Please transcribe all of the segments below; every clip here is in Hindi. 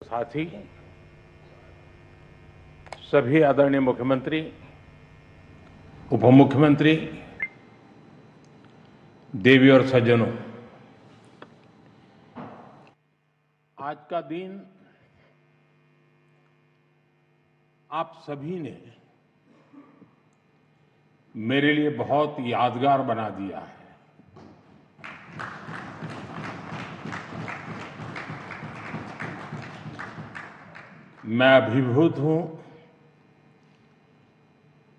साथी, सभी आदरणीय मुख्यमंत्री, उप मुख्यमंत्री, देवी और सज्जनों, आज का दिन आप सभी ने मेरे लिए बहुत यादगार बना दिया है। मैं अभिभूत हूं,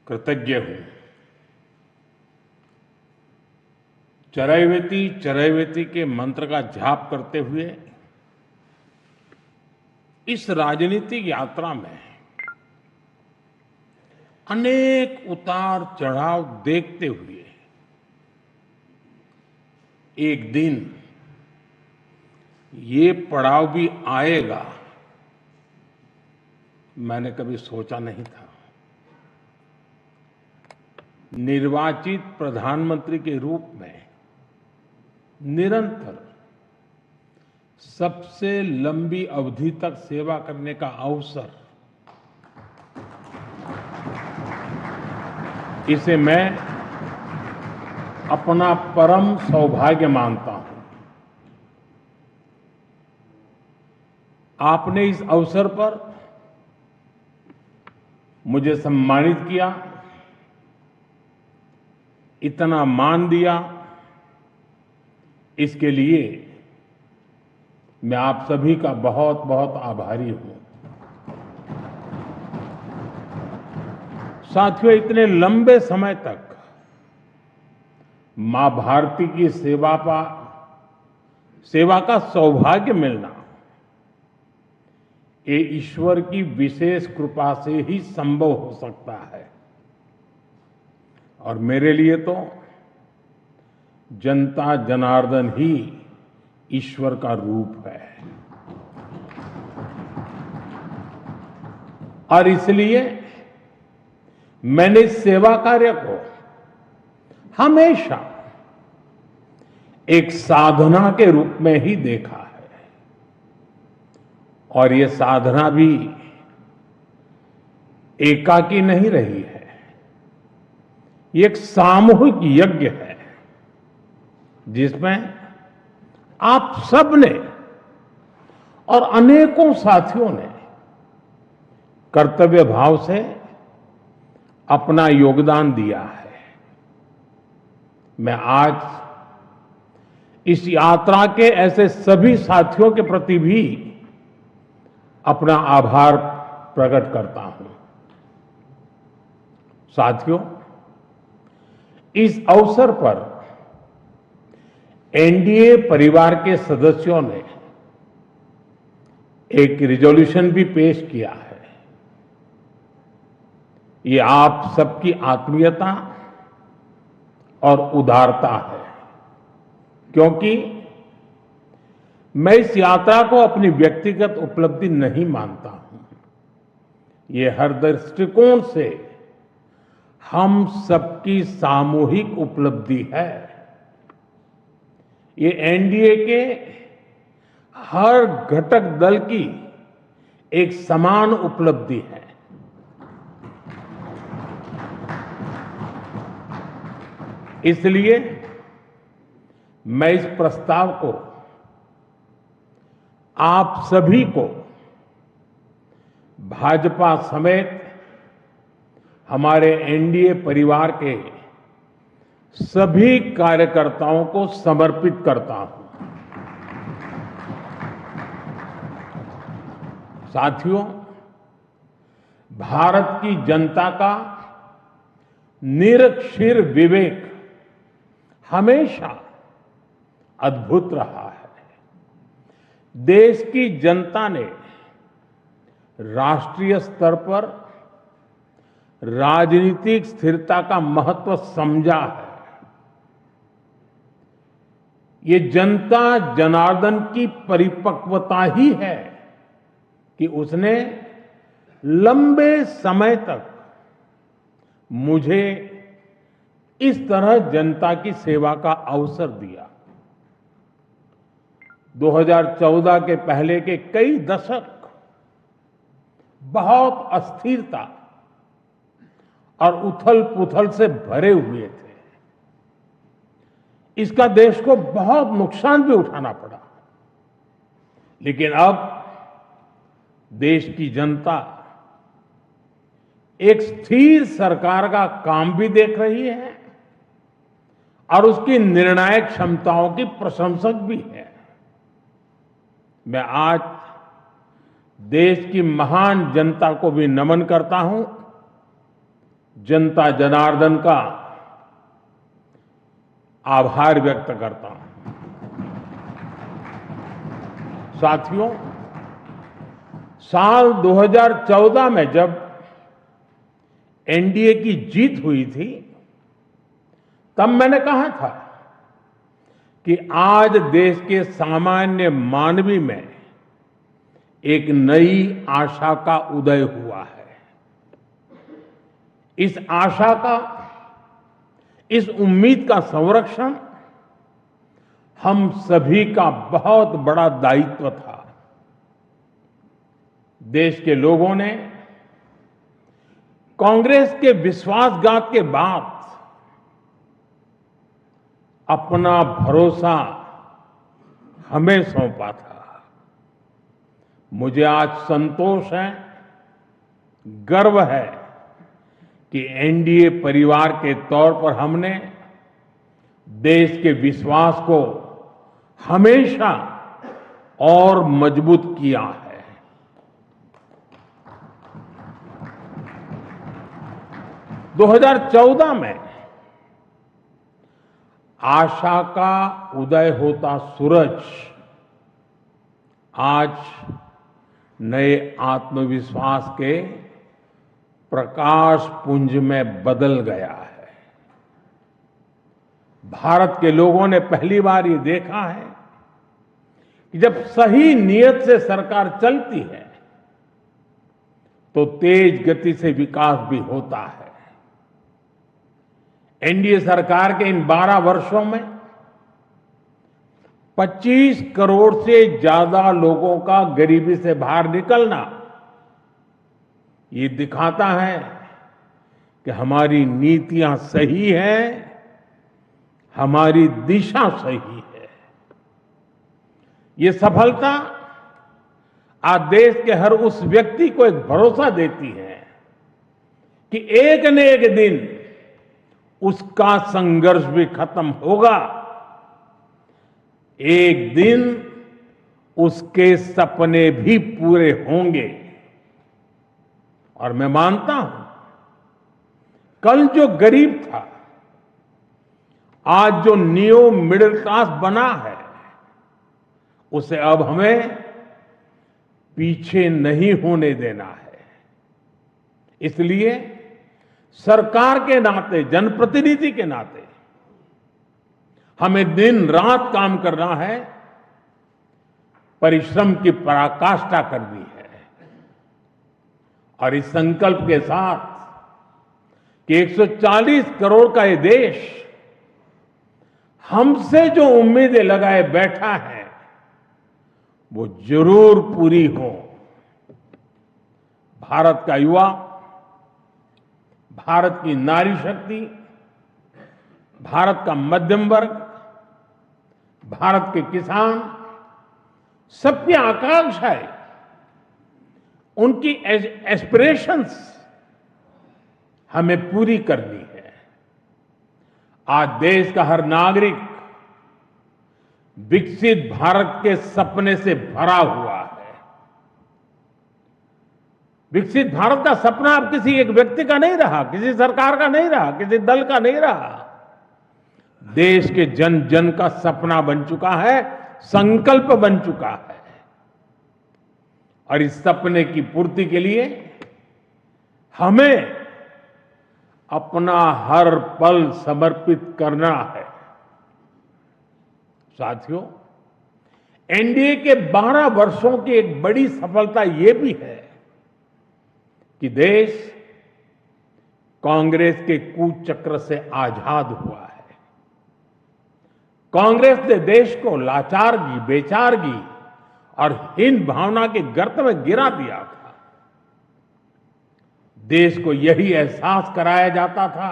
कृतज्ञ हूं। चरैवेति चरैवेति के मंत्र का जाप करते हुए इस राजनीतिक यात्रा में अनेक उतार चढ़ाव देखते हुए एक दिन ये पड़ाव भी आएगा, मैंने कभी सोचा नहीं था। निर्वाचित प्रधानमंत्री के रूप में निरंतर सबसे लंबी अवधि तक सेवा करने का अवसर, इसे मैं अपना परम सौभाग्य मानता हूं। आपने इस अवसर पर मुझे सम्मानित किया, इतना मान दिया, इसके लिए मैं आप सभी का बहुत बहुत आभारी हूं। साथियों, इतने लंबे समय तक मां भारती की सेवा का सौभाग्य मिलना, ये ईश्वर की विशेष कृपा से ही संभव हो सकता है। और मेरे लिए तो जनता जनार्दन ही ईश्वर का रूप है। और इसलिए मैंने इस सेवा कार्य को हमेशा एक साधना के रूप में ही देखा है। और ये साधना भी एकाकी नहीं रही है, ये एक सामूहिक यज्ञ है जिसमें आप सब ने और अनेकों साथियों ने कर्तव्य भाव से अपना योगदान दिया है। मैं आज इस यात्रा के ऐसे सभी साथियों के प्रति भी अपना आभार प्रकट करता हूं। साथियों, इस अवसर पर एनडीए परिवार के सदस्यों ने एक रिजोल्यूशन भी पेश किया है। ये आप सबकी आत्मीयता और उदारता है, क्योंकि मैं इस यात्रा को अपनी व्यक्तिगत उपलब्धि नहीं मानता हूं। ये हर दृष्टिकोण से हम सबकी सामूहिक उपलब्धि है। ये एनडीए के हर घटक दल की एक समान उपलब्धि है। इसलिए मैं इस प्रस्ताव को आप सभी को, भाजपा समेत हमारे एनडीए परिवार के सभी कार्यकर्ताओं को समर्पित करता हूं। साथियों, भारत की जनता का निरक्षीर विवेक हमेशा अद्भुत रहा है। देश की जनता ने राष्ट्रीय स्तर पर राजनीतिक स्थिरता का महत्व समझा है। ये जनता जनार्दन की परिपक्वता ही है कि उसने लंबे समय तक मुझे इस तरह जनता की सेवा का अवसर दिया। 2014 के पहले के कई दशक बहुत अस्थिरता और उथल पुथल से भरे हुए थे। इसका देश को बहुत नुकसान भी उठाना पड़ा। लेकिन अब देश की जनता एक स्थिर सरकार का काम भी देख रही है और उसकी निर्णायक क्षमताओं की प्रशंसक भी है। मैं आज देश की महान जनता को भी नमन करता हूं, जनता जनार्दन का आभार व्यक्त करता हूं। साथियों, साल 2014 में जब एनडीए की जीत हुई थी, तब मैंने कहा था कि आज देश के सामान्य मानवी में एक नई आशा का उदय हुआ है। इस आशा का, इस उम्मीद का संरक्षण हम सभी का बहुत बड़ा दायित्व था। देश के लोगों ने कांग्रेस के विश्वासघात के बाद अपना भरोसा हमें सौंपा था। मुझे आज संतोष है, गर्व है कि एनडीए परिवार के तौर पर हमने देश के विश्वास को हमेशा और मजबूत किया है। 2014 में आशा का उदय होता सूरज आज नए आत्मविश्वास के प्रकाश पुंज में बदल गया है। भारत के लोगों ने पहली बार ये देखा है कि जब सही नीयत से सरकार चलती है तो तेज गति से विकास भी होता है। एनडीए सरकार के इन 12 वर्षों में 25 करोड़ से ज्यादा लोगों का गरीबी से बाहर निकलना ये दिखाता है कि हमारी नीतियां सही हैं, हमारी दिशा सही है। ये सफलता आज देश के हर उस व्यक्ति को एक भरोसा देती है कि एक न एक दिन उसका संघर्ष भी खत्म होगा, एक दिन उसके सपने भी पूरे होंगे। और मैं मानता हूं, कल जो गरीब था आज जो न्यू मिडिल क्लास बना है, उसे अब हमें पीछे नहीं होने देना है। इसलिए सरकार के नाते, जनप्रतिनिधि के नाते हमें दिन रात काम करना है, परिश्रम की पराकाष्ठा करनी है। और इस संकल्प के साथ कि 140 करोड़ का ये देश हमसे जो उम्मीदें लगाए बैठा है वो जरूर पूरी हो। भारत का युवा, भारत की नारी शक्ति, भारत का मध्यम वर्ग, भारत के किसान, सबकी आकांक्षाएं, उनकी एस्पिरेशंस हमें पूरी करनी है। आज देश का हर नागरिक विकसित भारत के सपने से भरा हुआ है। विकसित भारत का सपना अब किसी एक व्यक्ति का नहीं रहा, किसी सरकार का नहीं रहा, किसी दल का नहीं रहा। देश के जन जन का सपना बन चुका है, संकल्प बन चुका है। और इस सपने की पूर्ति के लिए हमें अपना हर पल समर्पित करना है। साथियों, एनडीए के 12 वर्षों की एक बड़ी सफलता यह भी है कि देश कांग्रेस के कुचक्र से आजाद हुआ है। कांग्रेस ने देश को लाचारगी, बेचारगी और हीन भावना के गर्त में गिरा दिया था। देश को यही एहसास कराया जाता था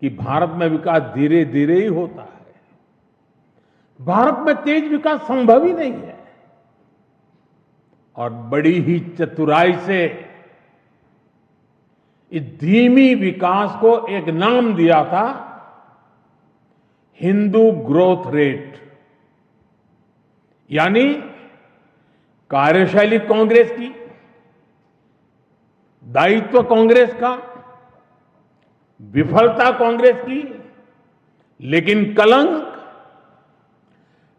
कि भारत में विकास धीरे धीरे ही होता है, भारत में तेज विकास संभव ही नहीं है। और बड़ी ही चतुराई से इस धीमी विकास को एक नाम दिया था, हिंदू ग्रोथ रेट। यानी कार्यशैली कांग्रेस की, दायित्व कांग्रेस का, विफलता कांग्रेस की, लेकिन कलंक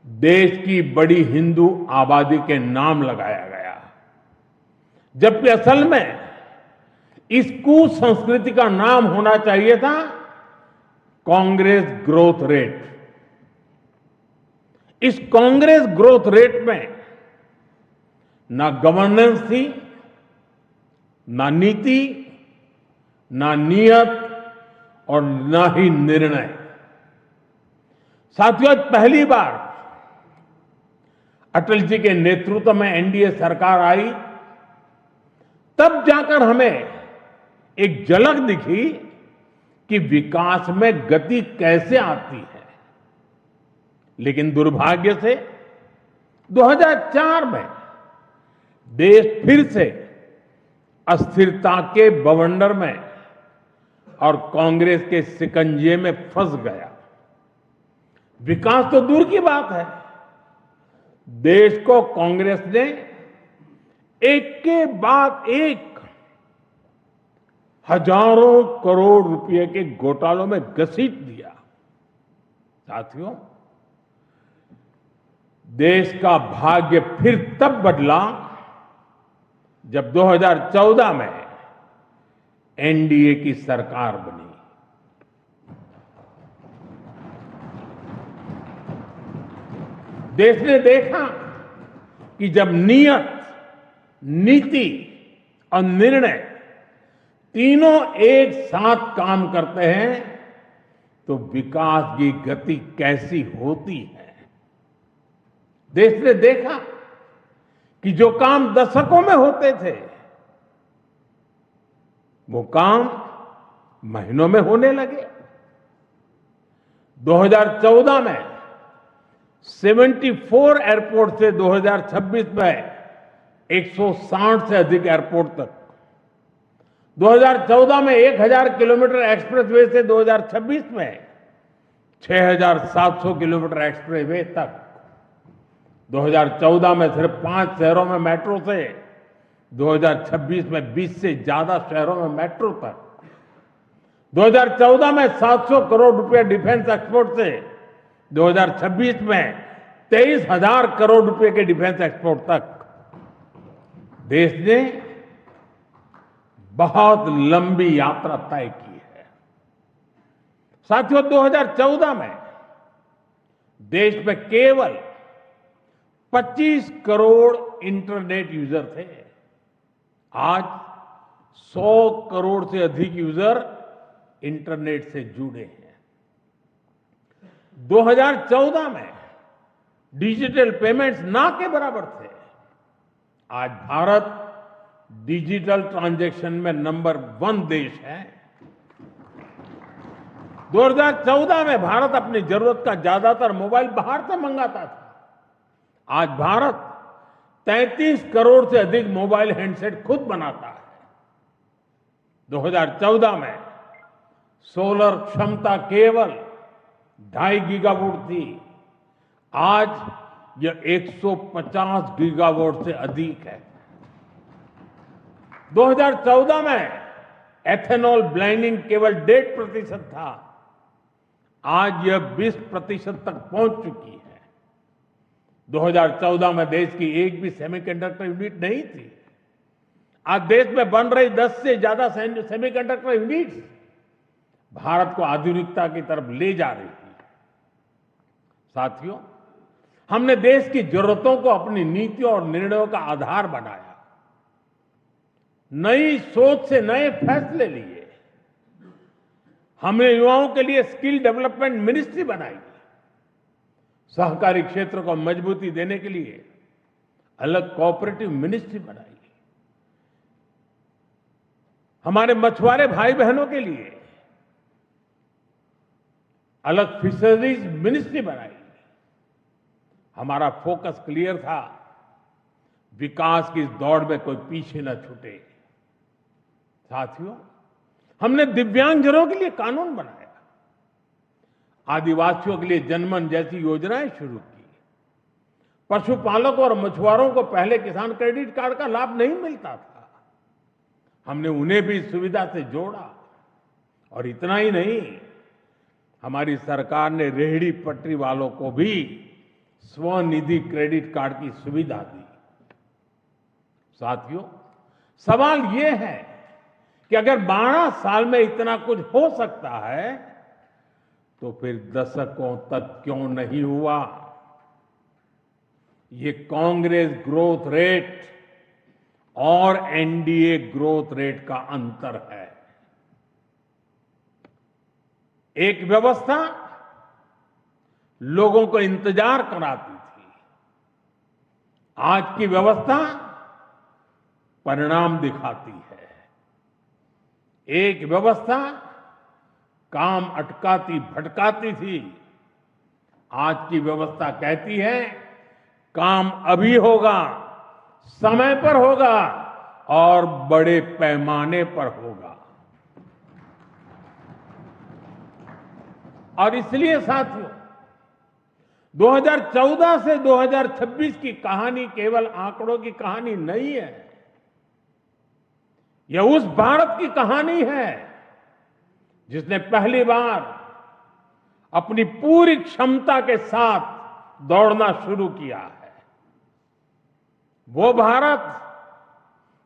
देश की बड़ी हिंदू आबादी के नाम लगाया गया। जबकि असल में इस कुसंस्कृति का नाम होना चाहिए था कांग्रेस ग्रोथ रेट। इस कांग्रेस ग्रोथ रेट में ना गवर्नेंस थी, ना नीति, ना नियत और ना ही निर्णय। साथियों, आज पहली बार अटल जी के नेतृत्व में एनडीए सरकार आई, तब जाकर हमें एक झलक दिखी कि विकास में गति कैसे आती है। लेकिन दुर्भाग्य से 2004 में देश फिर से अस्थिरता के बवंडर में और कांग्रेस के शिकंजे में फंस गया। विकास तो दूर की बात है, देश को कांग्रेस ने एक के बाद एक हजारों करोड़ रुपए के घोटालों में घसीट दिया। साथियों, देश का भाग्य फिर तब बदला जब 2014 में एनडीए की सरकार बनी। देश ने देखा कि जब नियत, नीति और निर्णय तीनों एक साथ काम करते हैं तो विकास की गति कैसी होती है। देश ने देखा कि जो काम दशकों में होते थे वो काम महीनों में होने लगे। 2014 में 74 एयरपोर्ट से 2026 में 160 से अधिक एयरपोर्ट तक, 2014 में 1000 किलोमीटर एक्सप्रेसवे से 2026 में 6700 किलोमीटर एक्सप्रेसवे तक, 2014 में सिर्फ 5 शहरों में मेट्रो से 2026 में 20 से ज्यादा शहरों में मेट्रो तक, 2014 में 700 करोड़ रुपए डिफेंस एक्सपोर्ट से 2026 में 23,000 करोड़ रुपए के डिफेंस एक्सपोर्ट तक। देश ने बहुत लंबी यात्रा तय की है। साथियों, 2014 में देश में केवल 25 करोड़ इंटरनेट यूजर थे। आज 100 करोड़ से अधिक यूजर इंटरनेट से जुड़े हैं। 2014 में डिजिटल पेमेंट्स ना के बराबर थे। आज भारत डिजिटल ट्रांजैक्शन में नंबर 1 देश है। 2014 में भारत अपनी जरूरत का ज्यादातर मोबाइल बाहर से मंगाता था। आज भारत 33 करोड़ से अधिक मोबाइल हैंडसेट खुद बनाता है। 2014 में सोलर क्षमता केवल 2.5 गीगावाट थी। आज यह 150 गीगावाट से अधिक है। 2014 में एथेनॉल ब्लेंडिंग केवल 1.5% था। आज यह 20% तक पहुंच चुकी है। 2014 में देश की एक भी सेमीकंडक्टर यूनिट नहीं थी। आज देश में बन रही 10 से ज्यादा सेमीकंडक्टर यूनिट्स भारत को आधुनिकता की तरफ ले जा रही है। साथियों, हमने देश की जरूरतों को अपनी नीतियों और निर्णयों का आधार बनाया। नई सोच से नए फैसले लिए। हमने युवाओं के लिए स्किल डेवलपमेंट मिनिस्ट्री बनाई। सहकारी क्षेत्र को मजबूती देने के लिए अलग कोऑपरेटिव मिनिस्ट्री बनाई। हमारे मछुआरे भाई बहनों के लिए अलग फिशरीज मिनिस्ट्री बनाई। हमारा फोकस क्लियर था, विकास की इस दौड़ में कोई पीछे न छूटे। साथियों, हमने दिव्यांगजनों के लिए कानून बनाया, आदिवासियों के लिए जनमन जैसी योजनाएं शुरू की। पशुपालकों और मछुआरों को पहले किसान क्रेडिट कार्ड का लाभ नहीं मिलता था, हमने उन्हें भी इस सुविधा से जोड़ा। और इतना ही नहीं, हमारी सरकार ने रेहड़ी पटरी वालों को भी स्वनिधि क्रेडिट कार्ड की सुविधा दी। साथियों, सवाल ये है कि अगर 12 साल में इतना कुछ हो सकता है तो फिर दशकों तक क्यों नहीं हुआ? ये कांग्रेस ग्रोथ रेट और एनडीए ग्रोथ रेट का अंतर है। एक व्यवस्था लोगों को इंतजार कराती थी, आज की व्यवस्था परिणाम दिखाती है। एक व्यवस्था काम अटकाती भटकाती थी, आज की व्यवस्था कहती है काम अभी होगा, समय पर होगा और बड़े पैमाने पर होगा। और इसलिए साथियों, 2014 से 2026 की कहानी केवल आंकड़ों की कहानी नहीं है, यह उस भारत की कहानी है जिसने पहली बार अपनी पूरी क्षमता के साथ दौड़ना शुरू किया है। वो भारत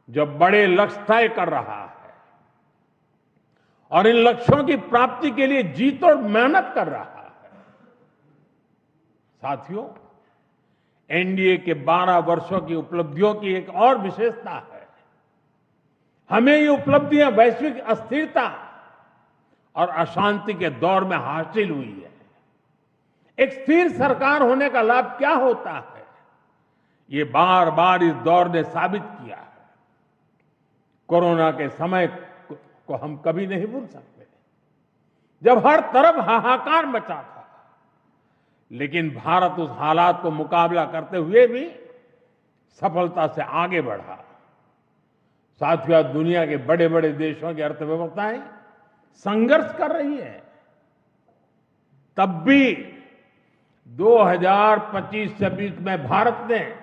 जो बड़े लक्ष्य तय कर रहा है और इन लक्ष्यों की प्राप्ति के लिए जी तोड़ मेहनत कर रहा है। साथियों, एनडीए के 12 वर्षों की उपलब्धियों की एक और विशेषता है, हमें ये उपलब्धियां वैश्विक अस्थिरता और अशांति के दौर में हासिल हुई है। एक स्थिर सरकार होने का लाभ क्या होता है, ये बार बार इस दौर ने साबित किया है। कोरोना के समय को हम कभी नहीं भूल सकते, जब हर तरफ हाहाकार मचा था, लेकिन भारत उस हालात को मुकाबला करते हुए भी सफलता से आगे बढ़ा। साथियों, दुनिया के बड़े बड़े देशों की अर्थव्यवस्थाएं संघर्ष कर रही है, तब भी 2025-26 में भारत ने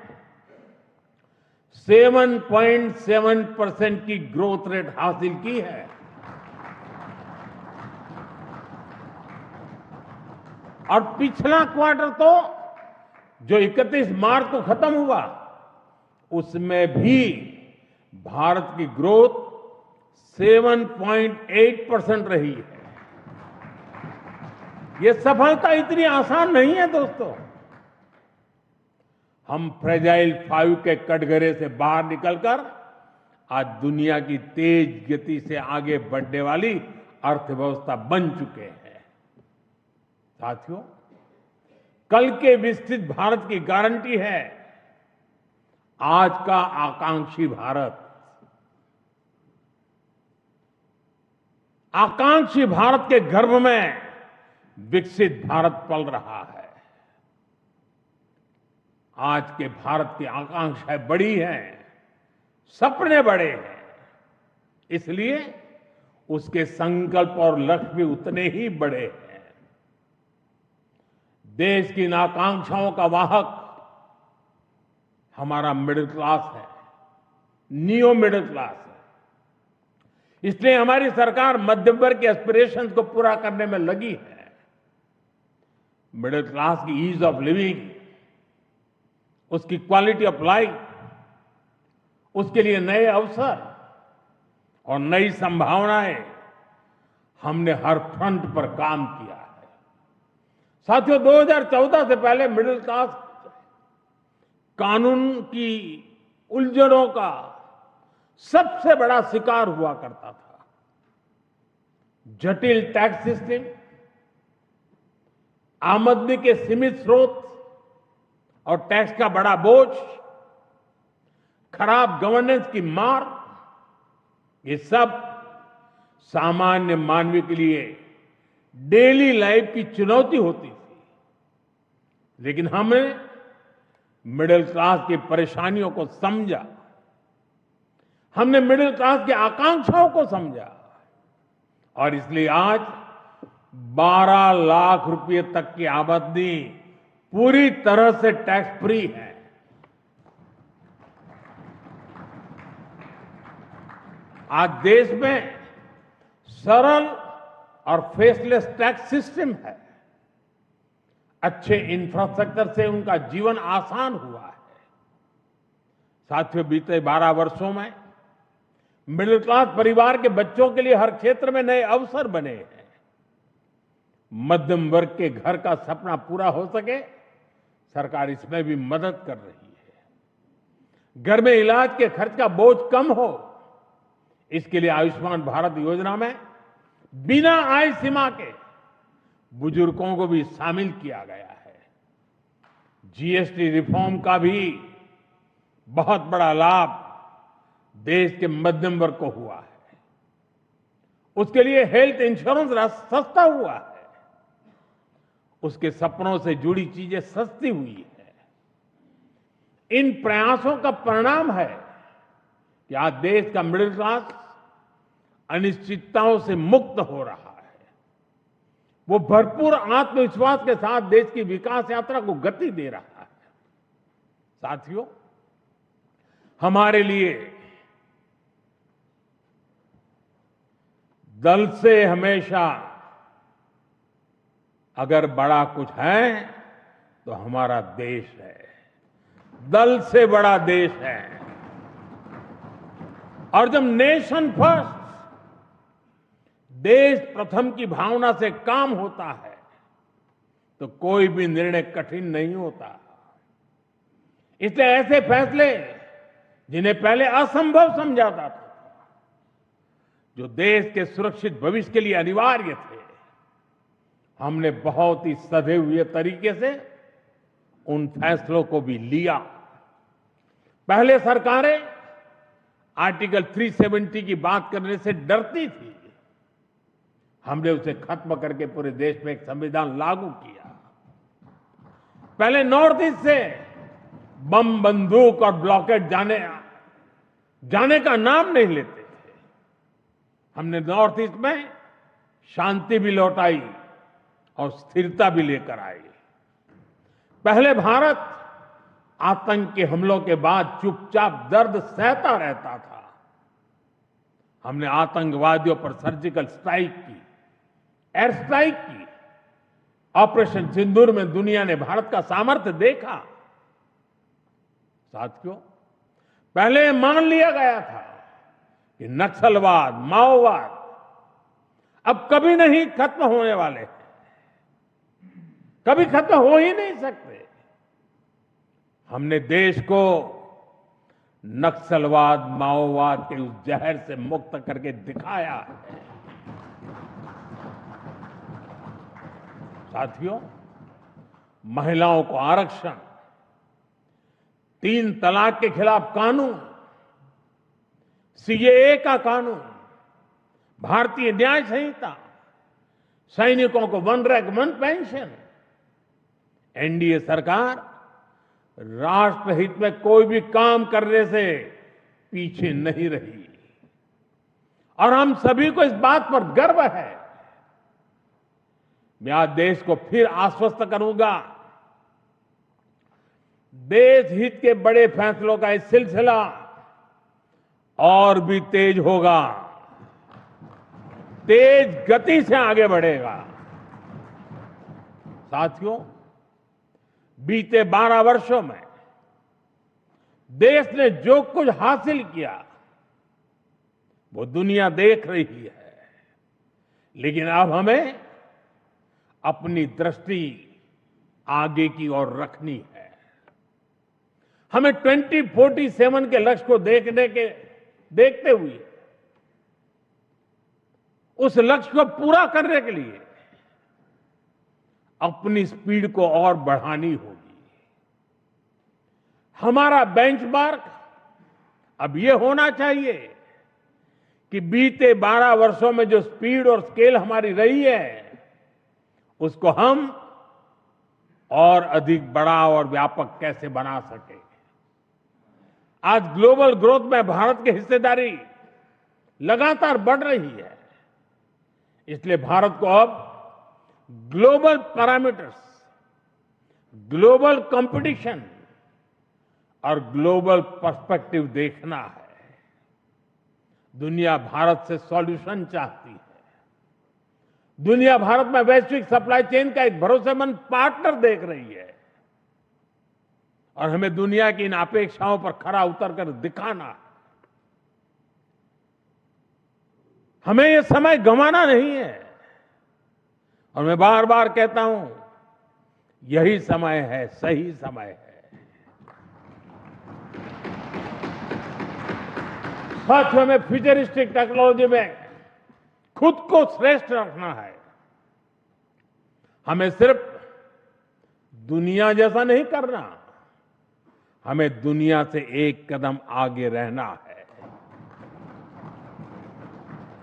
7.7% की ग्रोथ रेट हासिल की है। और पिछला क्वार्टर तो जो 31 मार्च को खत्म हुआ, उसमें भी भारत की ग्रोथ 7.8% रही है। ये सफलता इतनी आसान नहीं है दोस्तों। हम फ्रेजाइल 5 के कटघरे से बाहर निकलकर आज दुनिया की तेज गति से आगे बढ़ने वाली अर्थव्यवस्था बन चुके हैं। साथियों, कल के विकसित भारत की गारंटी है आज का आकांक्षी भारत। आकांक्षी भारत के गर्भ में विकसित भारत पल रहा है। आज के भारत की आकांक्षाएं बड़ी हैं, सपने बड़े हैं, इसलिए उसके संकल्प और लक्ष्य भी उतने ही बड़े हैं। देश की इन आकांक्षाओं का वाहक हमारा मिडिल क्लास है, नियो मिडिल क्लास है। इसलिए हमारी सरकार मध्यम वर्ग के एस्पिरेशंस को पूरा करने में लगी है। मिडिल क्लास की ईज ऑफ लिविंग, उसकी क्वालिटी ऑफ लाइफ, उसके लिए नए अवसर और नई संभावनाएं हमने हर फ्रंट पर काम किया है। साथियों, 2014 से पहले मिडिल क्लास कानून की उलझनों का सबसे बड़ा शिकार हुआ करता था। जटिल टैक्स सिस्टम, आमदनी के सीमित स्रोत और टैक्स का बड़ा बोझ, खराब गवर्नेंस की मार, ये सब सामान्य मानवीय के लिए डेली लाइफ की चुनौती होती थी, लेकिन हमने मिडिल क्लास की परेशानियों को समझा, हमने मिडिल क्लास की आकांक्षाओं को समझा और इसलिए आज 12 लाख रुपए तक की आमदनी पूरी तरह से टैक्स फ्री है। आज देश में सरल और फेसलेस टैक्स सिस्टम है। अच्छे इंफ्रास्ट्रक्चर से उनका जीवन आसान हुआ है। साथियों, बीते 12 वर्षों में मिडिल क्लास परिवार के बच्चों के लिए हर क्षेत्र में नए अवसर बने हैं। मध्यम वर्ग के घर का सपना पूरा हो सके, सरकार इसमें भी मदद कर रही है। घर में इलाज के खर्च का बोझ कम हो, इसके लिए आयुष्मान भारत योजना में बिना आय सीमा के बुजुर्गों को भी शामिल किया गया है। जीएसटी रिफॉर्म का भी बहुत बड़ा लाभ देश के मध्यम वर्ग को हुआ है। उसके लिए हेल्थ इंश्योरेंस सस्ता हुआ है। उसके सपनों से जुड़ी चीजें सस्ती हुई है। इन प्रयासों का परिणाम है कि आज देश का मिडिल क्लास अनिश्चितताओं से मुक्त हो रहा है। वो भरपूर आत्मविश्वास के साथ देश की विकास यात्रा को गति दे रहा है। साथियों, हमारे लिए दल से हमेशा अगर बड़ा कुछ है तो हमारा देश है। दल से बड़ा देश है। और जब नेशन फर्स्ट, देश प्रथम की भावना से काम होता है तो कोई भी निर्णय कठिन नहीं होता। इसलिए ऐसे फैसले जिन्हें पहले असंभव समझा जाता था, जो देश के सुरक्षित भविष्य के लिए अनिवार्य थे, हमने बहुत ही सधे हुए तरीके से उन फैसलों को भी लिया। पहले सरकारें आर्टिकल 370 की बात करने से डरती थी। हमने उसे खत्म करके पूरे देश में एक संविधान लागू किया। पहले नॉर्थ ईस्ट से बम, बंदूक और ब्लॉकेट जाने का नाम नहीं लेते थे। हमने नॉर्थ ईस्ट में शांति भी लौटाई और स्थिरता भी लेकर आई। पहले भारत आतंक के हमलों के बाद चुपचाप दर्द सहता रहता था। हमने आतंकवादियों पर सर्जिकल स्ट्राइक की, एयर स्ट्राइक की। ऑपरेशन सिंदूर में दुनिया ने भारत का सामर्थ्य देखा। साथियों, पहले मान लिया गया था कि नक्सलवाद, माओवाद अब कभी नहीं खत्म होने वाले हैं, कभी खत्म हो ही नहीं सकते। हमने देश को नक्सलवाद, माओवाद के उस जहर से मुक्त करके दिखाया है। साथियों, महिलाओं को आरक्षण, 3 तलाक के खिलाफ कानून, सीएए का कानून, भारतीय न्याय संहिता, सैनिकों को 1 रैंक 1 पेंशन। एनडीए सरकार राष्ट्रहित में कोई भी काम करने से पीछे नहीं रही और हम सभी को इस बात पर गर्व है। मैं आज देश को फिर आश्वस्त करूंगा, देश हित के बड़े फैसलों का ये सिलसिला और भी तेज होगा, तेज गति से आगे बढ़ेगा। साथियों, बीते 12 वर्षों में देश ने जो कुछ हासिल किया वो दुनिया देख रही है, लेकिन अब हमें अपनी दृष्टि आगे की ओर रखनी है। हमें 2047 के लक्ष्य को देखते हुए उस लक्ष्य को पूरा करने के लिए अपनी स्पीड को और बढ़ानी होगी। हमारा बेंचमार्क अब ये होना चाहिए कि बीते 12 वर्षों में जो स्पीड और स्केल हमारी रही है, उसको हम और अधिक बड़ा और व्यापक कैसे बना सके। आज ग्लोबल ग्रोथ में भारत की हिस्सेदारी लगातार बढ़ रही है। इसलिए भारत को अब ग्लोबल पैरामीटर्स, ग्लोबल कंपटीशन और ग्लोबल पर्सपेक्टिव देखना है। दुनिया भारत से सॉल्यूशन चाहती है। दुनिया भारत में वैश्विक सप्लाई चेन का एक भरोसेमंद पार्टनर देख रही है और हमें दुनिया की इन अपेक्षाओं पर खरा उतरकर दिखाना है। हमें यह समय गंवाना नहीं है और मैं बार बार कहता हूं, यही समय है, सही समय है। सच में फ्यूचरिस्टिक टेक्नोलॉजी में खुद को श्रेष्ठ रखना है। हमें सिर्फ दुनिया जैसा नहीं करना, हमें दुनिया से एक कदम आगे रहना है।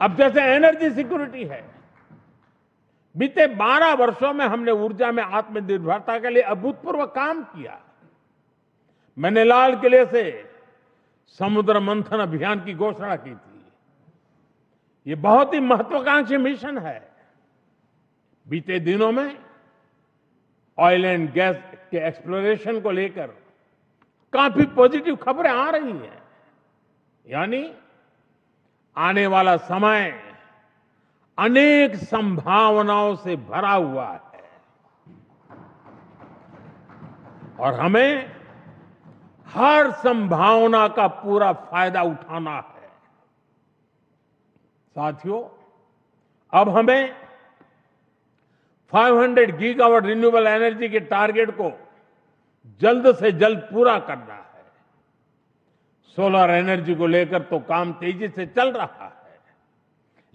अब जैसे एनर्जी सिक्योरिटी है, बीते 12 वर्षों में हमने ऊर्जा में आत्मनिर्भरता के लिए अभूतपूर्व काम किया। मैंने लाल किले से समुद्र मंथन अभियान की घोषणा की थी। ये बहुत ही महत्वाकांक्षी मिशन है। बीते दिनों में ऑयल एंड गैस के एक्सप्लोरेशन को लेकर काफी पॉजिटिव खबरें आ रही हैं। यानी आने वाला समय अनेक संभावनाओं से भरा हुआ है और हमें हर संभावना का पूरा फायदा उठाना है। साथियों, अब हमें 500 गीगावाट रिन्यूएबल एनर्जी के टारगेट को जल्द से जल्द पूरा करना है। सोलर एनर्जी को लेकर तो काम तेजी से चल रहा है,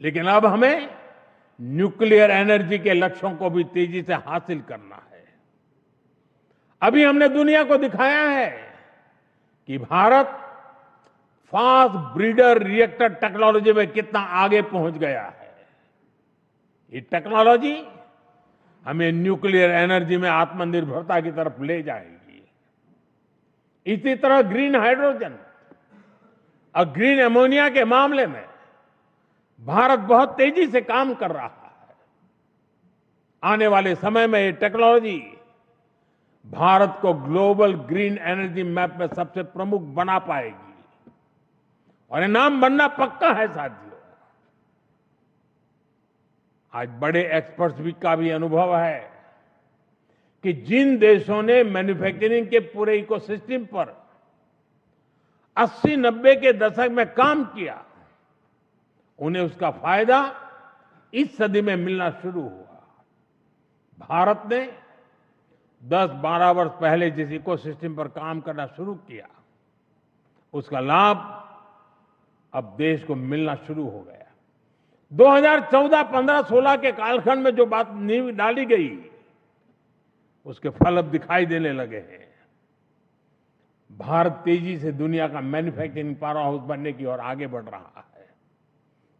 लेकिन अब हमें न्यूक्लियर एनर्जी के लक्ष्यों को भी तेजी से हासिल करना है। अभी हमने दुनिया को दिखाया है कि Bharat fast breeder reactor technology में कितना आगे पहुंच गया है। ये टेक्नोलॉजी हमें न्यूक्लियर एनर्जी में आत्मनिर्भरता की तरफ ले जाएगी। इसी तरह ग्रीन हाइड्रोजन और ग्रीन अमोनिया के मामले में भारत बहुत तेजी से काम कर रहा है। आने वाले समय में ये टेक्नोलॉजी भारत को ग्लोबल ग्रीन एनर्जी मैप में सबसे प्रमुख बना पाएगी और ये नाम बनना पक्का है। साथियों, आज बड़े एक्सपर्ट्स भी का भी अनुभव है कि जिन देशों ने मैन्युफैक्चरिंग के पूरे इकोसिस्टम पर 80-90 के दशक में काम किया, उन्हें उसका फायदा इस सदी में मिलना शुरू हुआ। भारत ने 10-12 वर्ष पहले जिस इकोसिस्टम पर काम करना शुरू किया, उसका लाभ अब देश को मिलना शुरू हो गया। 2014, 15, 16 के कालखंड में जो बात नींव डाली गई, उसके फल अब दिखाई देने लगे हैं। भारत तेजी से दुनिया का मैन्युफैक्चरिंग पावर हाउस बनने की ओर आगे बढ़ रहा है।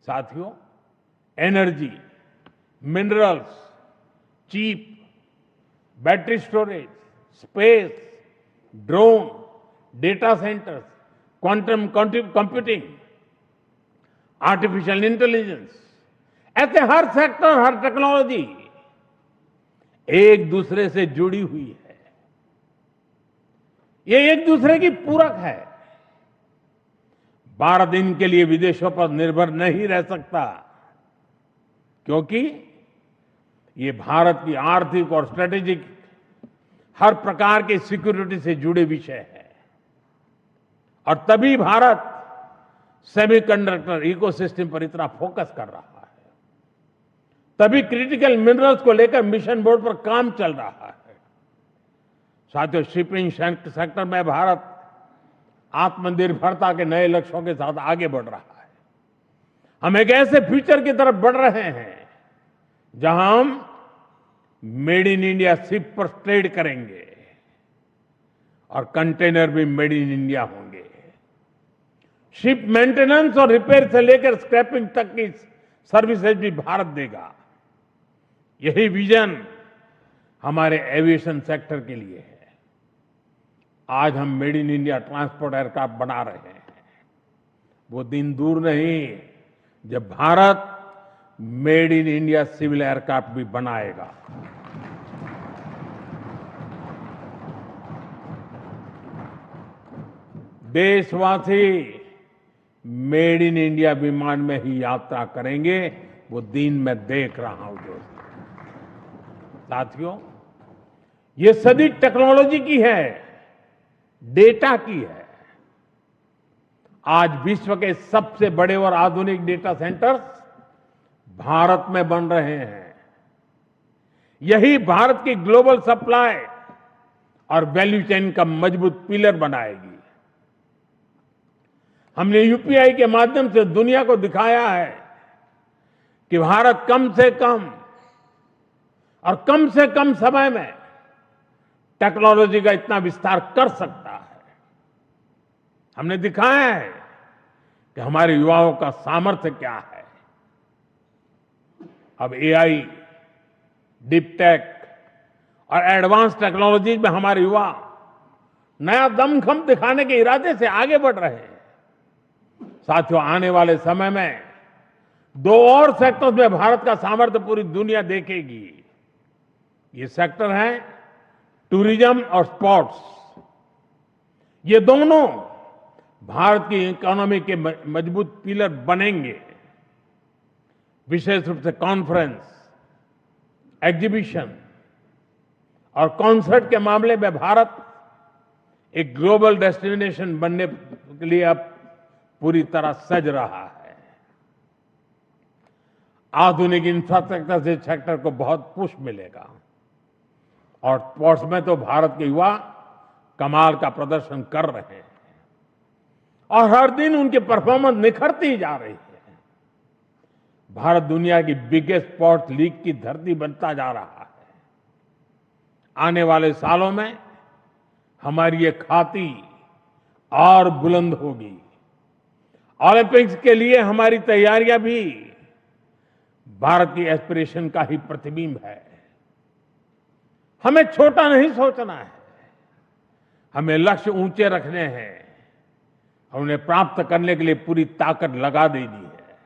साथियों, energy, minerals, cheap, battery storage, space, drone, data centres, quantum computing, artificial intelligence, ऐसे हर सेक्टर, हर टेक्नोलॉजी एक दूसरे से जुड़ी हुई है। ये एक दूसरे की पूरक है। भारत इनके लिए विदेशों पर निर्भर नहीं रह सकता, क्योंकि ये भारत की आर्थिक और स्ट्रेटेजिक हर प्रकार के सिक्योरिटी से जुड़े विषय है। और तभी भारत सेमीकंडक्टर इकोसिस्टम पर इतना फोकस कर रहा है। तभी क्रिटिकल मिनरल्स को लेकर मिशन बोर्ड पर काम चल रहा है। साथियों, शिपिंग सेक्टर में भारत आत्मनिर्भरता के नए लक्ष्यों के साथ आगे बढ़ रहा है। हम एक ऐसे फ्यूचर की तरफ बढ़ रहे हैं जहां हम मेड इन इंडिया शिप पर ट्रेड करेंगे और कंटेनर भी मेड इन इंडिया होंगे। शिप मेंटेनेंस और रिपेयर से लेकर स्क्रैपिंग तक की सर्विसेज भी भारत देगा। यही विजन हमारे एविएशन सेक्टर के लिए है। आज हम made in India transport aircraft बना रहे हैं। वो दिन दूर नहीं जब Bharat made in India civil aircraft भी बनाएगा। देशवासी मेड इन इंडिया विमान में ही यात्रा करेंगे, वो दिन मैं देख रहा हूं दोस्तों। साथियों, ये सदी टेक्नोलॉजी की है, डेटा की है। आज विश्व के सबसे बड़े और आधुनिक डेटा सेंटर्स भारत में बन रहे हैं। यही भारत की ग्लोबल सप्लाई और वैल्यू चेन का मजबूत पिलर बनाएगी। हमने यूपीआई के माध्यम से दुनिया को दिखाया है कि भारत कम से कम और कम से कम समय में टेक्नोलॉजी का इतना विस्तार कर सकता है। हमने दिखाया है कि हमारे युवाओं का सामर्थ्य क्या है। अब एआई, डीप टेक और एडवांस टेक्नोलॉजी में हमारे युवा नया दमखम दिखाने के इरादे से आगे बढ़ रहे हैं। साथियों, आने वाले समय में दो और सेक्टर्स में भारत का सामर्थ्य पूरी दुनिया देखेगी। ये सेक्टर है टूरिज्म और स्पोर्ट्स। ये दोनों भारत की इकोनॉमी के मजबूत पिलर बनेंगे। विशेष रूप से कॉन्फ्रेंस, एग्जीबिशन और कॉन्सर्ट के मामले में भारत एक ग्लोबल डेस्टिनेशन बनने के लिए अब पूरी तरह सज रहा है। आधुनिक इंफ्रास्ट्रक्चर से सेक्टर को बहुत पुश मिलेगा और स्पोर्ट्स में तो भारत के युवा कमाल का प्रदर्शन कर रहे हैं और हर दिन उनकी परफॉर्मेंस निखरती जा रही है। भारत दुनिया की बिगेस्ट स्पोर्ट्स लीग की धरती बनता जा रहा है। आने वाले सालों में हमारी ये खाती और बुलंद होगी। ओलंपिक्स के लिए हमारी तैयारियां भी भारत की एस्पिरेशन का ही प्रतिबिंब है। हमें छोटा नहीं सोचना है, हमें लक्ष्य ऊंचे रखने हैं और उन्हें प्राप्त करने के लिए पूरी ताकत लगा देनी है।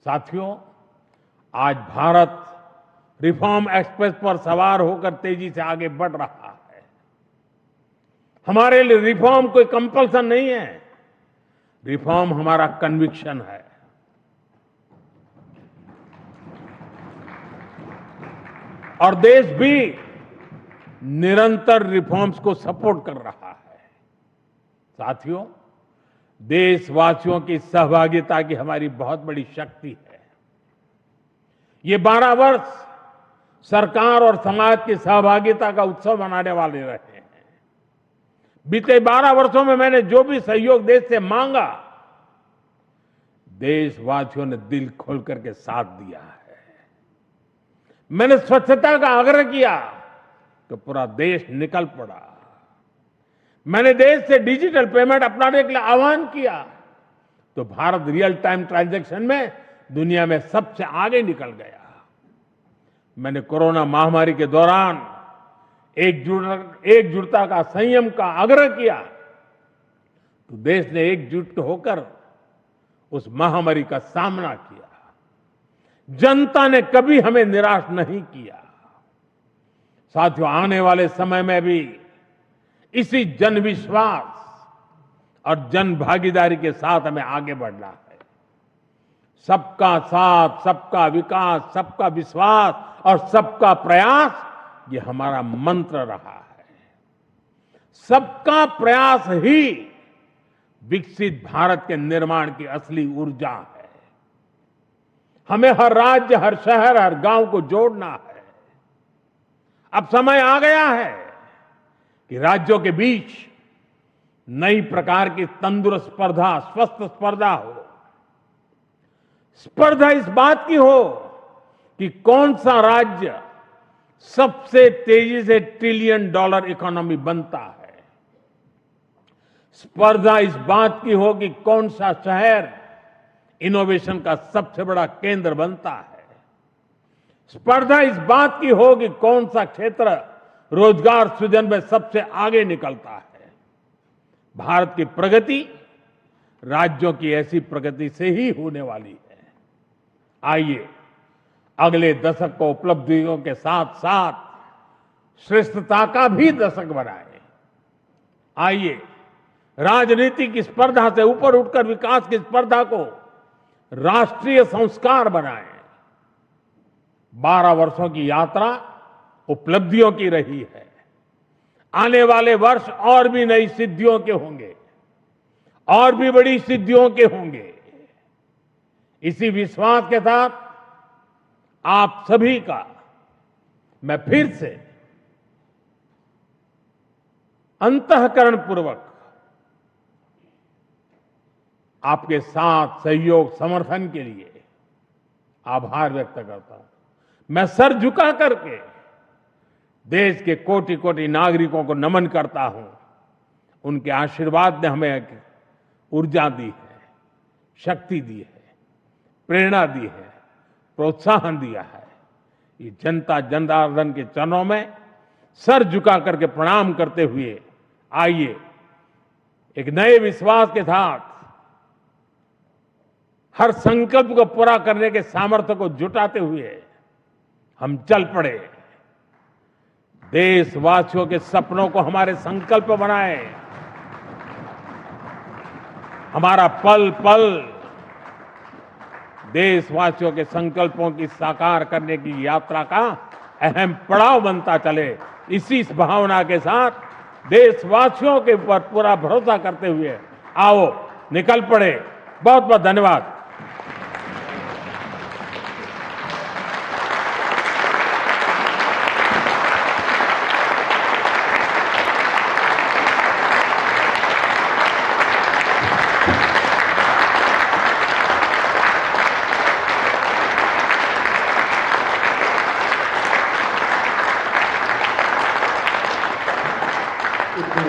साथियों, आज भारत रिफॉर्म एक्सप्रेस पर सवार होकर तेजी से आगे बढ़ रहा है। हमारे लिए रिफॉर्म कोई कंपल्सन नहीं है, रिफॉर्म हमारा कन्विक्शन है। और देश भी निरंतर रिफॉर्म्स को सपोर्ट कर रहा है। साथियों, देशवासियों की सहभागिता की हमारी बहुत बड़ी शक्ति है। ये 12 वर्ष सरकार और समाज की सहभागिता का उत्सव मनाने वाले रहे हैं। बीते 12 वर्षों में मैंने जो भी सहयोग देश से मांगा, देशवासियों ने दिल खोल करके साथ दिया है। मैंने स्वच्छता का आग्रह किया तो पूरा देश निकल पड़ा। मैंने देश से डिजिटल पेमेंट अपनाने के लिए आह्वान किया तो भारत रियल टाइम ट्रांजैक्शन में दुनिया में सबसे आगे निकल गया। मैंने कोरोना महामारी के दौरान एकजुटता का, संयम का आग्रह किया तो देश ने एकजुट होकर उस महामारी का सामना किया। जनता ने कभी हमें निराश नहीं किया। साथियों, आने वाले समय में भी इसी जन विश्वास और जन भागीदारी के साथ हमें आगे बढ़ना है। सबका साथ, सबका विकास, सबका विश्वास और सबका प्रयास, ये हमारा मंत्र रहा है। सबका प्रयास ही विकसित भारत के निर्माण की असली ऊर्जा है। हमें हर राज्य, हर शहर, हर गांव को जोड़ना है। अब समय आ गया है कि राज्यों के बीच नई प्रकार की तंदुरुस्त स्पर्धा, स्वस्थ स्पर्धा हो। स्पर्धा इस बात की हो कि कौन सा राज्य सबसे तेजी से $1 ट्रिलियन इकोनॉमी बनता है। स्पर्धा इस बात की हो कि कौन सा शहर इनोवेशन का सबसे बड़ा केंद्र बनता है। स्पर्धा इस बात की हो कि कौन सा क्षेत्र रोजगार सृजन में सबसे आगे निकलता है। भारत की प्रगति राज्यों की ऐसी प्रगति से ही होने वाली है। आइए अगले दशक को उपलब्धियों के साथ साथ श्रेष्ठता का भी दशक बनाएं। आइए राजनीति की स्पर्धा से ऊपर उठकर विकास की स्पर्धा को राष्ट्रीय संस्कार बनाएं। 12 वर्षों की यात्रा उपलब्धियों की रही है। आने वाले वर्ष और भी नई सिद्धियों के होंगे, और भी बड़ी सिद्धियों के होंगे। इसी विश्वास के साथ आप सभी का मैं फिर से अंतःकरण पूर्वक आपके साथ सहयोग समर्थन के लिए आभार व्यक्त करता हूं। मैं सर झुका करके देश के कोटि कोटि नागरिकों को नमन करता हूं। उनके आशीर्वाद ने हमें ऊर्जा दी है, शक्ति दी है, प्रेरणा दी है, प्रोत्साहन दिया है। ये जनता जनार्दन के चरणों में सर झुका करके प्रणाम करते हुए आइए एक नए विश्वास के साथ हर संकल्प को पूरा करने के सामर्थ्य को जुटाते हुए हम चल पड़े। देशवासियों के सपनों को हमारे संकल्प बनाएं। हमारा पल पल देशवासियों के संकल्पों की साकार करने की यात्रा का अहम पड़ाव बनता चले। इसी भावना के साथ देशवासियों के ऊपर पूरा भरोसा करते हुए आओ निकल पड़े। बहुत बहुत धन्यवाद।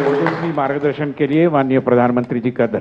ओजस्वी मार्गदर्शन के लिए माननीय प्रधानमंत्री जी का धन्यवाद।